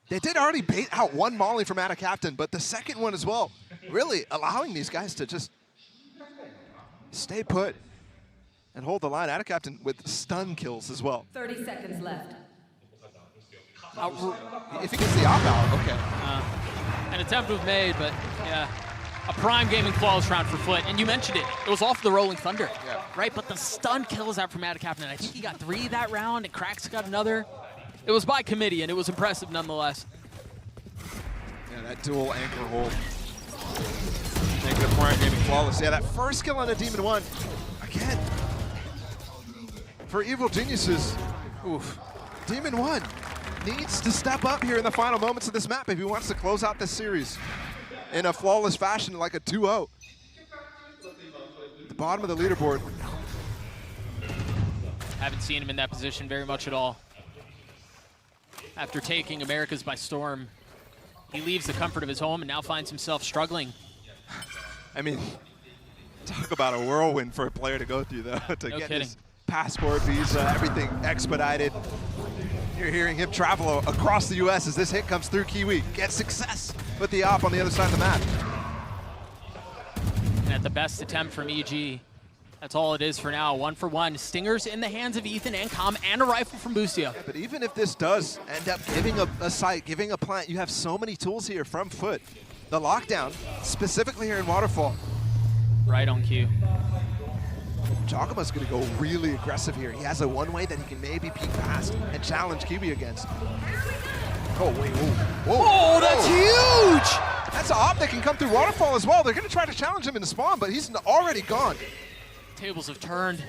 They did already bait out one Molly from Ada Captain, but the second one as well. Really allowing these guys to just stay put and hold the line. Ada Captain with stun kills as well. 30 seconds left. If he gets the op out, okay. An attempt was made, but yeah. A prime gaming flawless round for FUT. And you mentioned it. It was off the Rolling Thunder, right? But the stun kills out from Ada Captain. I think he got 3 that round, and Cracks got another. It was by committee, and it was impressive nonetheless. Yeah, that dual anchor hold. Making a prime gaming flawless. Yeah, that first kill on a Demon 1. Again. For Evil Geniuses, Demon 1 needs to step up here in the final moments of this map if he wants to close out this series in a flawless fashion like a 2-0. At the bottom of the leaderboard. Haven't seen him in that position very much at all. After taking Americas by storm, he leaves the comfort of his home and now finds himself struggling. I mean, talk about a whirlwind for a player to go through, though, to get his passport, visa, everything expedited. You're hearing him travel across the U.S. as this hit comes through Kiwi. Get success with the op on the other side of the map. And at the best attempt from EG, that's all it is for now. 1 for 1. Stingers in the hands of Ethan and Com, and a rifle from Boostio. Yeah, but even if this does end up giving a site, giving a plant, you have so many tools here from FUT. The lockdown, specifically here in Waterfall, Right on cue. Jagoma's going to go really aggressive here. He has a one-way that he can maybe peek past and challenge Kiwi against. Oh, wait, whoa. Oh, that's huge! That's an op that can come through Waterfall as well. They're going to try to challenge him in the spawn, but he's already gone. Tables have turned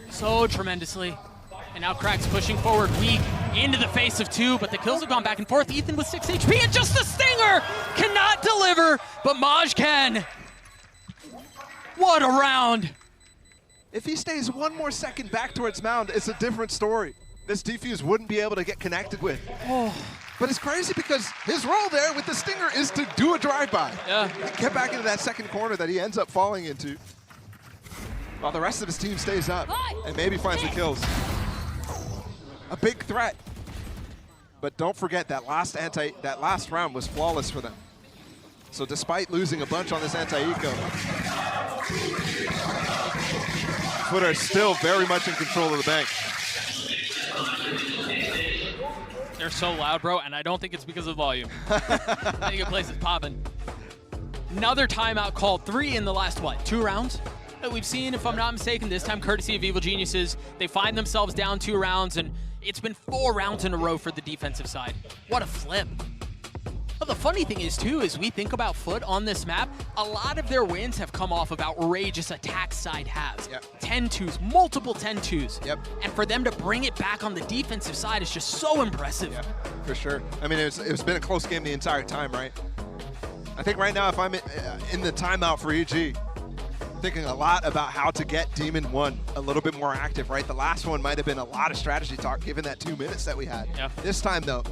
so tremendously. And now Crack's pushing forward, weak, into the face of 2, but the kills have gone back and forth. Ethan with 6 HP, and just the Stinger cannot deliver, but Maj can. What a round. If he stays one more second back towards Mound, it's a different story. This defuse wouldn't be able to get connected with. Oh. But it's crazy because his role there with the Stinger is to do a drive-by. Yeah. Get back into that second corner that he ends up falling into, while the rest of his team stays up and maybe finds the kills. A big threat. But don't forget that last round was flawless for them. So despite losing a bunch on this anti-eco, FUT are still very much in control of the bank. They're so loud, bro, and I don't think it's because of volume. I think the place is popping. Another timeout called, 3 in the last, 2 rounds that we've seen, if I'm not mistaken, this time courtesy of Evil Geniuses. They find themselves down 2 rounds, and it's been 4 rounds in a row for the defensive side. What a flip. But the funny thing is, too, as we think about FUT on this map, a lot of their wins have come off of outrageous attack side halves. Yep. 10-2s, multiple 10-2s. Yep. And for them to bring it back on the defensive side is just so impressive. Yeah, for sure. I mean, it's been a close game the entire time, right? I think right now, if I'm in the timeout for EG, thinking a lot about how to get Demon 1 a little bit more active, right? The last one might have been a lot of strategy talk given that 2 minutes that we had. Yeah. This time, though,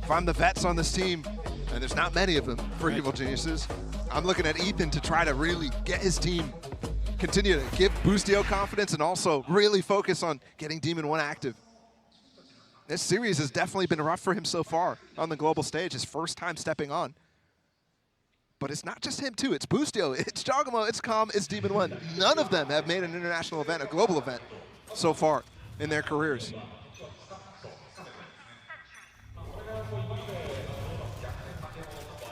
if I'm the vets on this team, and there's not many of them for Evil Geniuses, I'm looking at Ethan to try to really get his team, continue to give Boostio confidence, and also really focus on getting Demon 1 active. This series has definitely been rough for him so far on the global stage, his first time stepping on. But it's not just him, too. It's Boostio, it's Jogamo, it's Calm, it's Demon 1. None of them have made an international event, a global event, so far in their careers.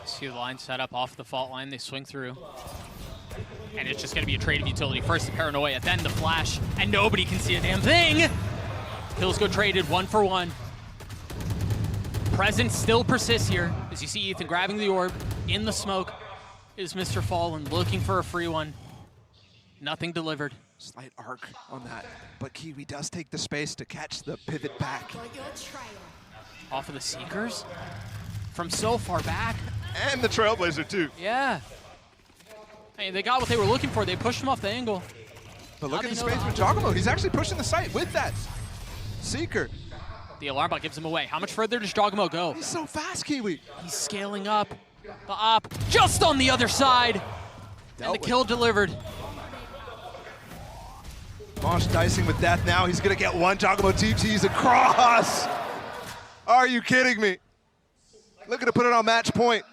See the line set up off the fault line. They swing through. And it's just going to be a trade of utility. First the Paranoia, then the Flash, and nobody can see a damn thing. Kills go traded 1 for 1. Presence still persists here as you see Ethan grabbing the orb in the smoke. Is Mr. Fallen looking for a free one. Nothing delivered. Slight arc on that, but Kiwi does take the space to catch the pivot back. Off of the Seekers from so far back. And the Trailblazer too. Yeah. Hey, they got what they were looking for. They pushed him off the angle. But look at the space with Jogamo. He's actually pushing the site with that Seeker. The alarm bot gives him away. How much further does Jogamo go? He's so fast, Kiwi. He's scaling up. The op just on the other side. And the kill delivered. Mosh dicing with death now. He's going to get one. Jogamo TTs across. Are you kidding me? Looking to put it on match point.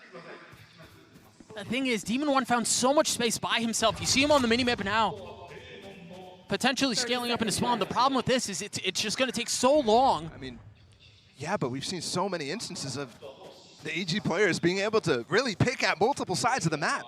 The thing is, Demon 1 found so much space by himself. You see him on the minimap now. Potentially scaling up into spawn. The problem with this is it's just going to take so long. I mean, yeah, but we've seen so many instances of the EG players being able to really pick at multiple sides of the map.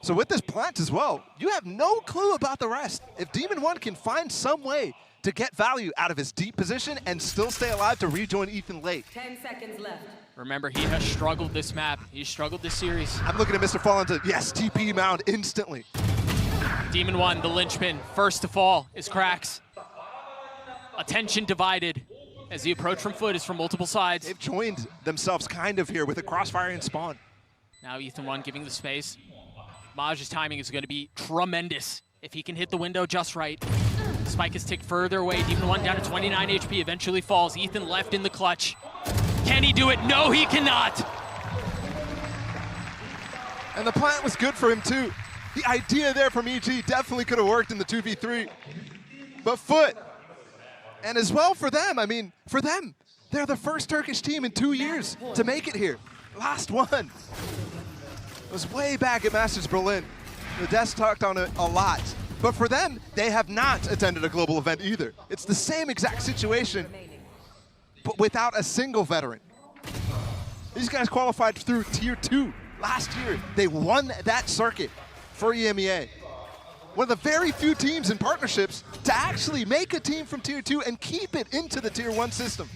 So with this plant as well, you have no clue about the rest. If Demon 1 can find some way to get value out of his deep position and still stay alive to rejoin Ethan late. 10 seconds left. Remember, he has struggled this map. He's struggled this series. I'm looking at Mr. Fallen to, yes, TP Mound instantly. Demon 1, the linchpin, first to fall is Cracks. Attention divided as the approach from FUT is from multiple sides. They've joined themselves kind of here with a crossfire and spawn. Now Ethan 1 giving the space. Maj's timing is going to be tremendous if he can hit the window just right. Spike is ticked further away. Demon 1 down to 29 HP, eventually falls. Ethan left in the clutch. Can he do it? No, he cannot. And the plant was good for him too. The idea there from EG definitely could have worked in the 2v3. But FUT, and as well for them, I mean, for them, they're the first Turkish team in 2 years to make it here. Last one. It was way back at Masters Berlin. The desk talked on it a lot. But for them, they have not attended a global event either. It's the same exact situation, but without a single veteran. These guys qualified through Tier 2 last year. They won that circuit for EMEA. one of the very few teams in partnerships to actually make a team from Tier 2 and keep it into the Tier 1 system.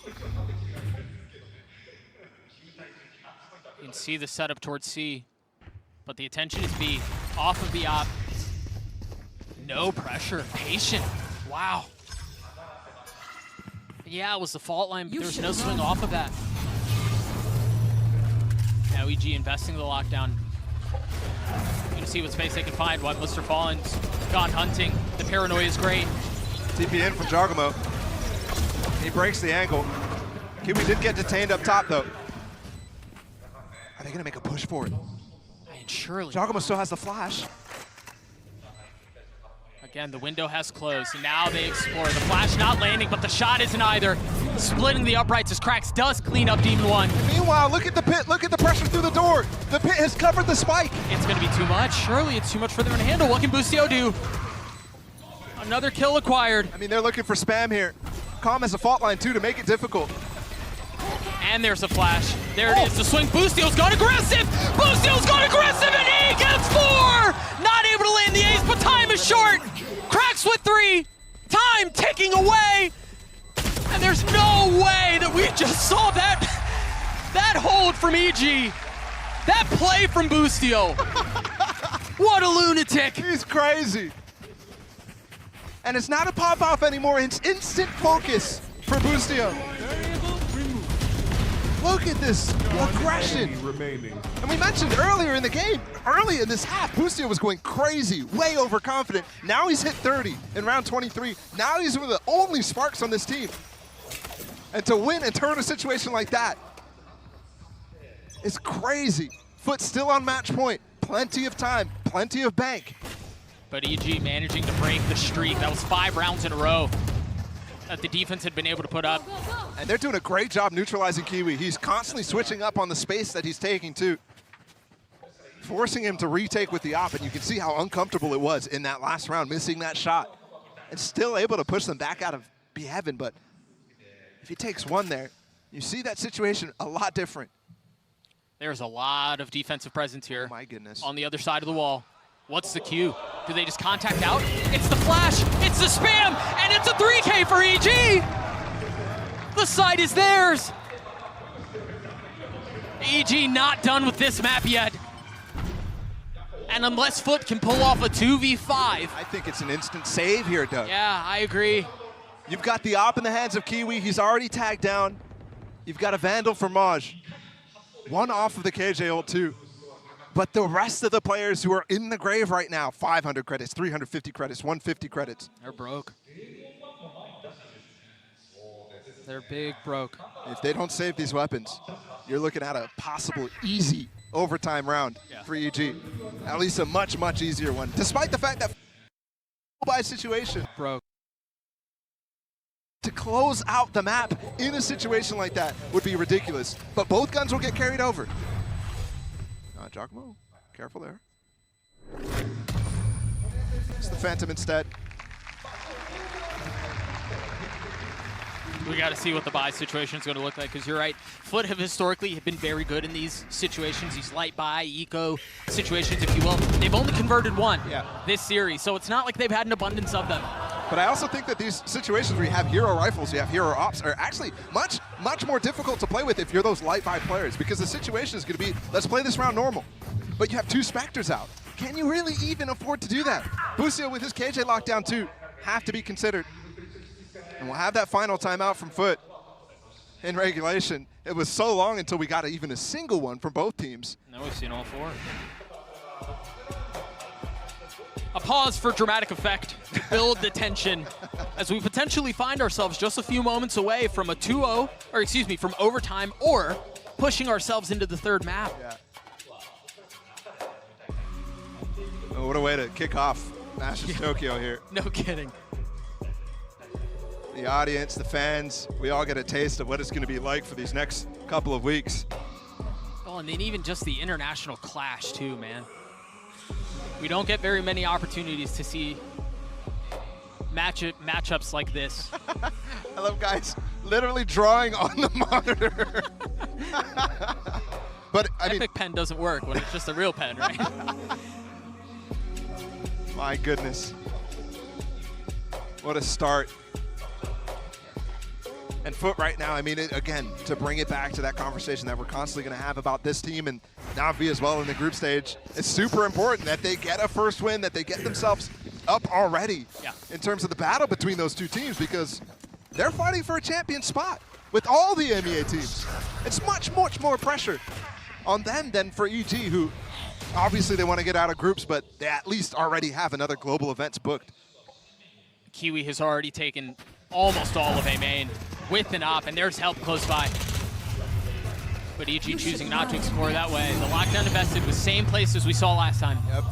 You can see the setup towards C, but the attention is B, off of the op. No pressure, patient, wow. Yeah, it was the fault line, but there was no swing off of that. Now EG investing the lockdown. You can see what space they can find, what Mr. Fallen's gone hunting. The paranoia is great. TP in from Giacomo. He breaks the angle. Kiwi did get detained up top, though. Are they going to make a push for it? I mean, surely. Giacomo still has the flash. Again, the window has closed, and now they explore. The flash not landing, but the shot isn't either. Splitting the uprights as Krax does clean up Demon 1. Meanwhile, look at the pit. Look at the pressure through the door. The pit has covered the spike. It's going to be too much. Surely it's too much for them to handle. What can Boostio do? Another kill acquired. I mean, they're looking for spam here. Calm has a fault line, too, to make it difficult. And there's a flash. There it is. The swing. Boostio's gone aggressive. Boostio's gone aggressive, and he gets 4. Not able to land the ace, but time is short. Krax with 3. Time ticking away. And there's no way that we just saw that hold from EG. That play from Boostio. What a lunatic. He's crazy. And it's not a pop-off anymore. It's instant focus for Boostio. Look at this aggression. And we mentioned earlier in the game, early in this half, Boostio was going crazy, way overconfident. Now he's hit 30 in round 23. Now he's one of the only sparks on this team. And to win and turn a situation like that is crazy. FUT still on match point. Plenty of time, plenty of bank. But EG managing to break the streak. That was 5 rounds in a row that the defense had been able to put up. And they're doing a great job neutralizing Kiwi. He's constantly switching up on the space that he's taking too, forcing him to retake with the op, and you can see how uncomfortable it was in that last round, missing that shot, and still able to push them back out of B-Heaven. But if he takes one there, you see that situation a lot different. There's a lot of defensive presence here. Oh my goodness. On the other side of the wall. What's the cue? Do they just contact out? It's the flash, it's the spam, and it's a 3K for EG! The site is theirs! EG not done with this map yet. And unless FUT can pull off a 2v5. I think it's an instant save here, Doug. Yeah, I agree. You've got the op in the hands of Kiwi. He's already tagged down. You've got a Vandal for Maj. One off of the KJ ult too. But the rest of the players who are in the grave right now, 500 credits, 350 credits, 150 credits. They're broke. They're big broke. If they don't save these weapons, you're looking at a possible easy overtime round for EG. At least a much, much easier one. Despite the fact that by situation broke. To close out the map in a situation like that would be ridiculous. But both guns will get carried over. Giacomo, careful there. It's the Phantom instead. We got to see what the buy situation is going to look like, because you're right. FUT have historically been very good in these situations, these light buy, eco situations, if you will. They've only converted one this series, so it's not like they've had an abundance of them. But I also think that these situations where you have hero rifles, you have hero ops, are actually much more difficult to play with if you're those light buy players, because the situation is going to be, let's play this round normal. But you have 2 Spectres out. Can you really even afford to do that? Boostio with his KJ lockdown too have to be considered. And we'll have that final timeout from FUT in regulation. It was so long until we got even a single one from both teams. Now we've seen all 4. A pause for dramatic effect to build the tension as we potentially find ourselves just a few moments away from a 2-0, or excuse me, from overtime, or pushing ourselves into the 3rd map. Yeah. Oh, what a way to kick off Masters Tokyo here. No kidding. The audience, the fans, we all get a taste of what it's going to be like for these next couple of weeks. Oh, and then even just the international clash too, man. We don't get very many opportunities to see matchups like this. I love guys literally drawing on the monitor. But I mean, Epic pen doesn't work when it's just a real pen, right? My goodness. What a start. And FUT right now, I mean, again, to bring it back to that conversation that we're constantly going to have about this team and Navi as well in the group stage, it's super important that they get a first win, that they get themselves up already in terms of the battle between those two teams, because they're fighting for a champion spot with all the MEA teams. It's much, much more pressure on them than for EG, who obviously they want to get out of groups, but they at least already have another global events booked. Kiwi has already taken almost all of A main with an op, and there's help close by. But EG choosing not to explore that way. The lockdown invested was same place as we saw last time. Yep.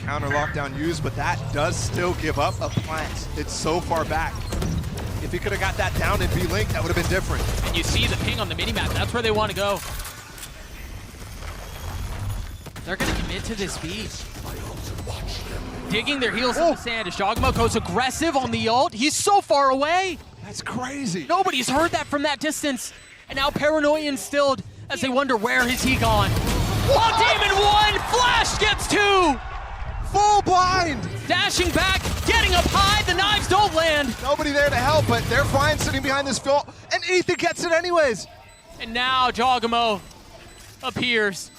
Counter lockdown used, but that does still give up a plant. It's so far back. If he could have got that down in B-Link, that would have been different. And you see the ping on the minimap. That's where they want to go. They're going to commit to this B. Digging their heels in the sand as Jogamo goes aggressive on the ult. He's so far away. That's crazy. Nobody's heard that from that distance. And now paranoia instilled as they wonder where has he gone. Oh, Demon 1! Flash gets 2! Full blind! Dashing back, getting up high, the knives don't land. Nobody there to help, but they're fine sitting behind this fill, and Ethan gets it anyways. And now Jogamo appears.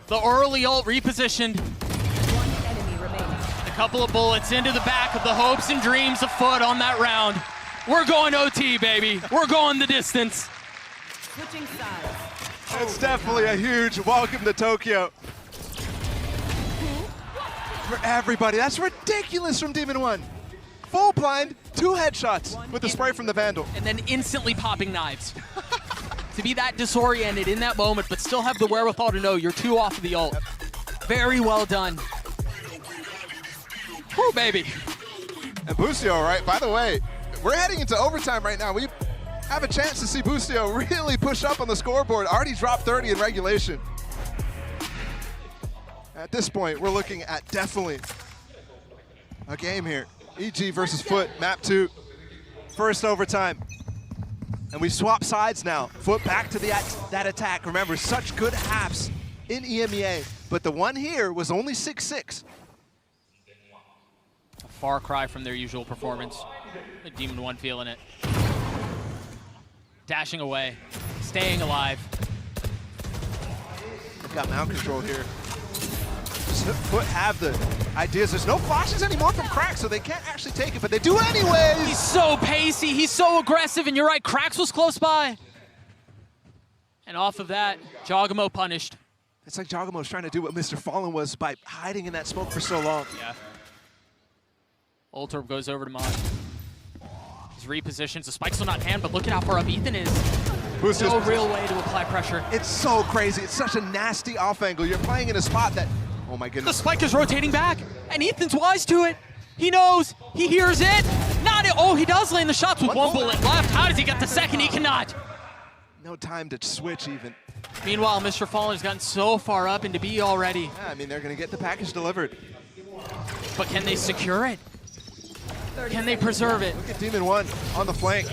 The early ult repositioned. One enemy remaining. A couple of bullets into the back of the hopes and dreams of FUT on that round. We're going OT, baby. We're going the distance. Switching sides. It's definitely a huge welcome to Tokyo. For everybody, that's ridiculous from Demon 1. Full blind, 2 headshots with the spray from the Vandal. And then instantly popping knives. To be that disoriented in that moment, but still have the wherewithal to know you're 2 off of the ult. Very well done. Woo, baby. And Bustio, right, by the way, we're heading into overtime right now. We have a chance to see Bustio really push up on the scoreboard. Already dropped 30 in regulation. At this point, we're looking at definitely a game here. EG versus FUT, map 2, first overtime. And we swap sides now. FUT back to that attack. Remember, such good halves in EMEA, but the one here was only 6-6. A far cry from their usual performance. The Demon 1 feeling it. Dashing away, staying alive. They've got mount control here. FUT have the ideas. There's no flashes anymore from Crack, so they can't actually take it, but they do anyways. He's so pacey, he's so aggressive, and you're right, Cracks was close by. And off of that, Jogamo punished. It's like Jogamo's trying to do what Mr. Fallen was by hiding in that smoke for so long. Yeah. Ultorb goes over to Mod. He's repositions, the spike's still not in hand, but look at how far up Ethan is. Bustio's No real way to apply pressure. It's so crazy. It's such a nasty off angle. You're playing in a spot that, oh my The goodness. spike is rotating back, and Ethan's wise to it. He knows, he hears it. Not it. Oh, he does land the shots with one bullet left. How does he get the second? He cannot. No time to switch even. Meanwhile, Mr. Fallen has gotten so far up into B already. Yeah, I mean, they're going to get the package delivered. But can they secure it? Can they preserve it? Look at Demon 1 on the flank,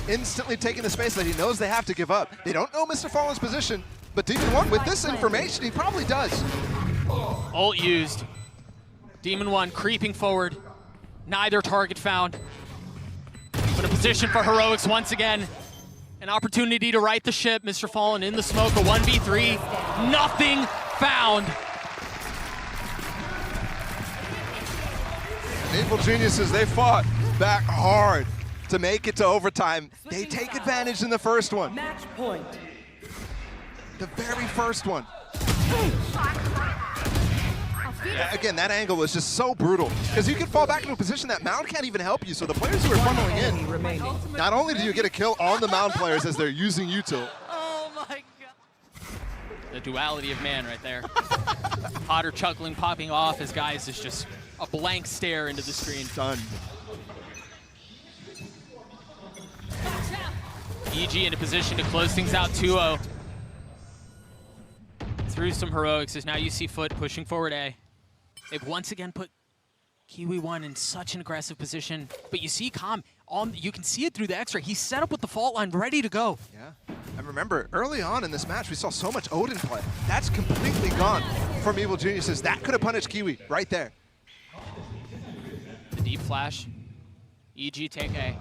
instantly taking the space that he knows they have to give up. They don't know Mr. Fallen's position, but Demon 1, with this information, he probably does. Ult used. Demon 1 creeping forward. Neither target found. But a position for Heroics once again. An opportunity to right the ship. Mr. Fallen in the smoke, a 1v3. Nothing found. Evil Geniuses, they fought back hard to make it to overtime. They take advantage in the first one. Match point. The very first one. Yeah, again, that angle was just so brutal because you can fall back into a position that Mound can't even help you. So the players who are funneling in, not only do you get a kill on the Mound players as they're using util. Oh my god. The duality of man right there. Potter chuckling, popping off. His guys is just a blank stare into the screen. Done. EG in a position to close things out 2-0. Through some heroics as now you see FUT pushing forward A. They've once again put Kiwi 1 in such an aggressive position. But you see Calm, you can see it through the X-ray. He's set up with the fault line ready to go. Yeah. And remember, early on in this match, we saw so much Odin play. That's completely gone from Evil Geniuses. That could have punished Kiwi right there. The deep flash. EG take A.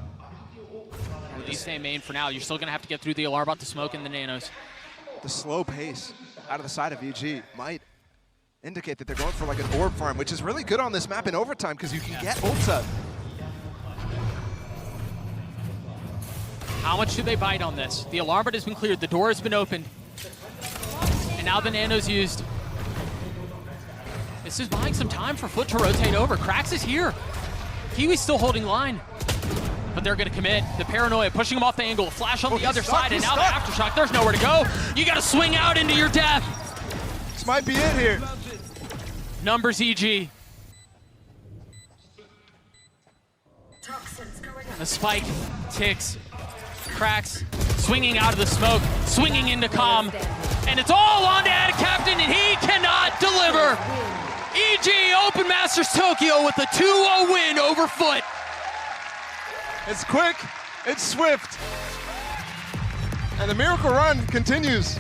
At least stay main for now. You're still going to have to get through the alarm bot, the smoke, and the nanos. The slow pace out of the side of EG might indicate that they're going for like an orb farm, which is really good on this map in overtime because you can get ults up. How much do they bite on this? The alarm bot has been cleared. The door has been opened. And now the nano's used. This is buying some time for FUT to rotate over. Krax is here. Kiwi's still holding line. But they're going to commit. The paranoia pushing him off the angle. Flash on the other side, and now the aftershock. There's nowhere to go. You got to swing out into your death. This might be it here. Numbers EG. The spike ticks. Krax swinging out of the smoke, swinging into Calm. And it's all on to Ad Captain, and he cannot deliver. EG Open Masters Tokyo with a 2-0 win over FUT. It's quick, it's swift, and the miracle run continues.